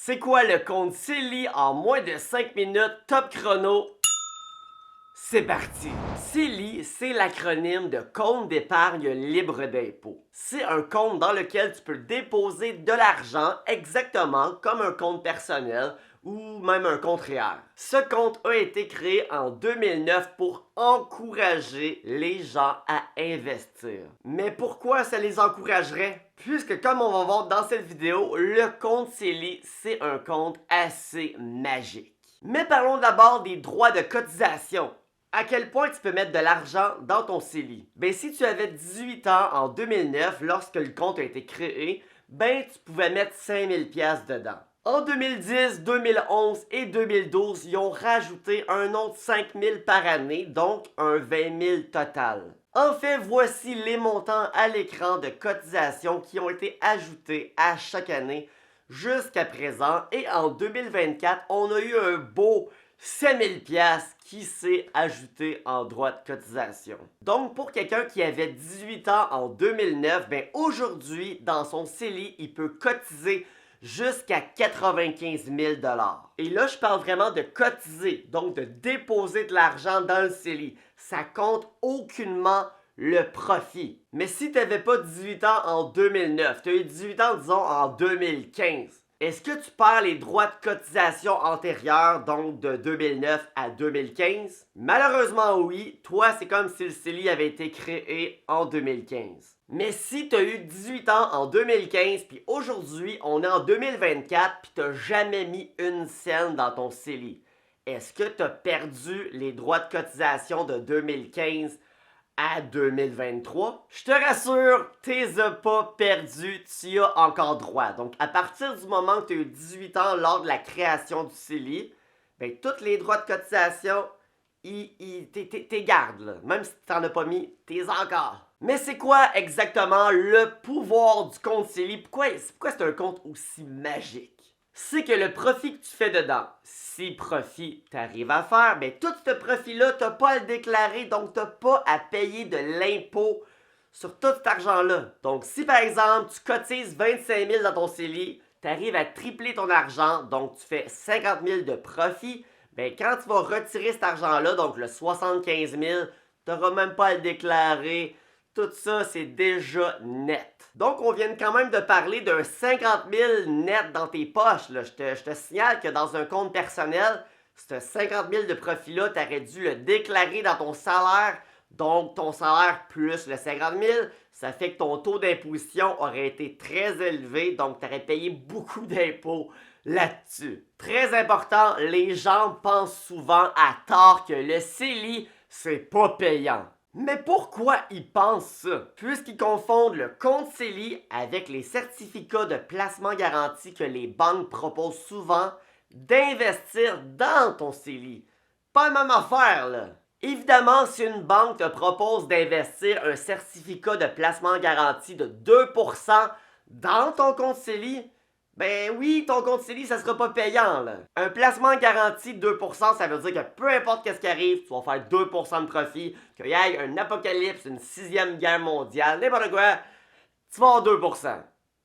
C'est quoi le compte CELI en moins de 5 minutes, top chrono? C'est parti! CELI, c'est l'acronyme de compte d'épargne libre d'impôt. C'est un compte dans lequel tu peux déposer de l'argent exactement comme un compte personnel ou même un compte REER. Ce compte a été créé en 2009 pour encourager les gens à investir. Mais pourquoi ça les encouragerait? Puisque comme on va voir dans cette vidéo, le compte CELI, c'est un compte assez magique. Mais parlons d'abord des droits de cotisation. À quel point tu peux mettre de l'argent dans ton CELI? Ben, si tu avais 18 ans en 2009, lorsque le compte a été créé, ben, tu pouvais mettre 5000 pièces dedans. En 2010, 2011 et 2012, ils ont rajouté un autre 5000 par année, donc un 20 000 total. En fait, voici les montants à l'écran de cotisation qui ont été ajoutés à chaque année jusqu'à présent. Et en 2024, on a eu un beau 5000 pièces qui s'est ajouté en droit de cotisation. Donc pour quelqu'un qui avait 18 ans en 2009, ben aujourd'hui dans son CELI, il peut cotiser jusqu'à 95 000 $. Et là, je parle vraiment de cotiser, donc de déposer de l'argent dans le CELI. Ça compte aucunement le profit. Mais si tu n'avais pas 18 ans en 2009, tu as eu 18 ans, disons, en 2015, est-ce que tu perds les droits de cotisation antérieurs, donc de 2009 à 2015? Malheureusement oui, toi c'est comme si le CELI avait été créé en 2015. Mais si tu as eu 18 ans en 2015, puis aujourd'hui on est en 2024, puis tu n'as jamais mis une scène dans ton CELI, est-ce que tu as perdu les droits de cotisation de 2015 à 2023? Je te rassure, t'es pas perdu, tu y as encore droit. Donc, à partir du moment que tu as eu 18 ans lors de la création du CELI, ben, tous les droits de cotisation, t'es gardes, là. Même si tu t'en as pas mis, t'es encore. Mais c'est quoi exactement le pouvoir du compte CELI? Pourquoi c'est un compte aussi magique? C'est que le profit que tu fais dedans, si profit t'arrives à faire, ben tout ce profit-là, t'as pas à le déclarer, donc t'as pas à payer de l'impôt sur tout cet argent-là. Donc si par exemple tu cotises 25 000 dans ton CELI, t'arrives à tripler ton argent, donc tu fais 50 000 de profit, ben quand tu vas retirer cet argent-là, donc le 75 000, t'auras même pas à le déclarer. Tout ça, c'est déjà net. Donc, on vient quand même de parler d'un 50 000 net dans tes poches. Là. Je te signale que dans un compte personnel, ce 50 000 de profit-là, tu aurais dû le déclarer dans ton salaire. Donc, ton salaire plus le 50 000, ça fait que ton taux d'imposition aurait été très élevé. Donc, tu aurais payé beaucoup d'impôts là-dessus. Très important, les gens pensent souvent à tort que le CELI, c'est pas payant. Mais pourquoi ils pensent ça? Puisqu'ils confondent le compte CELI avec les certificats de placement garanti que les banques proposent souvent d'investir dans ton CELI. Pas la même affaire, là. Évidemment, si une banque te propose d'investir un certificat de placement garanti de 2% dans ton compte CELI, ben oui, ton compte CELI, ça sera pas payant, là. Un placement garanti de 2%, ça veut dire que peu importe qu'est-ce qui arrive, tu vas faire 2% de profit, qu'il y ait un apocalypse, une 6e guerre mondiale, n'importe quoi, tu vas avoir 2%.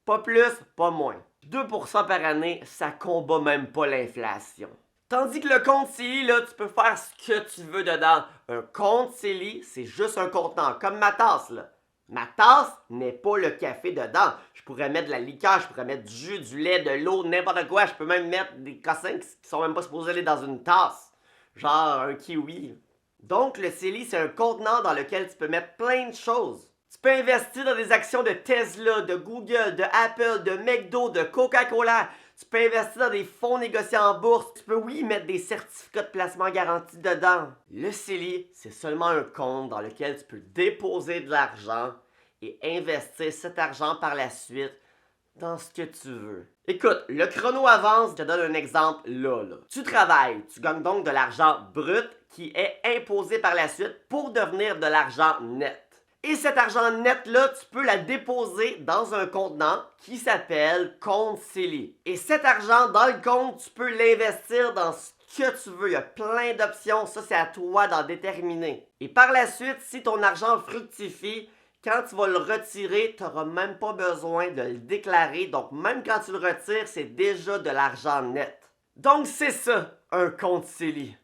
Pas plus, pas moins. 2% par année, ça combat même pas l'inflation. Tandis que le compte CELI, là, tu peux faire ce que tu veux dedans. Un compte CELI, c'est juste un contenant, comme ma tasse, là. Ma tasse n'est pas le café dedans. Je pourrais mettre de la liqueur, je pourrais mettre du jus, du lait, de l'eau, n'importe quoi. Je peux même mettre des cossins qui sont même pas supposés aller dans une tasse. Genre un kiwi. Donc le CELI, c'est un contenant dans lequel tu peux mettre plein de choses. Tu peux investir dans des actions de Tesla, de Google, de Apple, de McDo, de Coca-Cola. Tu peux investir dans des fonds négociés en bourse. Tu peux, oui, mettre des certificats de placement garantis dedans. Le CELI, c'est seulement un compte dans lequel tu peux déposer de l'argent et investir cet argent par la suite dans ce que tu veux. Écoute, le chrono avance, je te donne un exemple là. Tu travailles, tu gagnes donc de l'argent brut qui est imposé par la suite pour devenir de l'argent net. Et cet argent net-là, tu peux la déposer dans un contenant qui s'appelle compte CELI. Et cet argent dans le compte, tu peux l'investir dans ce que tu veux. Il y a plein d'options, ça c'est à toi d'en déterminer. Et par la suite, si ton argent fructifie, Quand tu vas le retirer, tu n'auras même pas besoin de le déclarer. Donc, même quand tu le retires, c'est déjà de l'argent net. Donc, c'est ça, un compte CELI.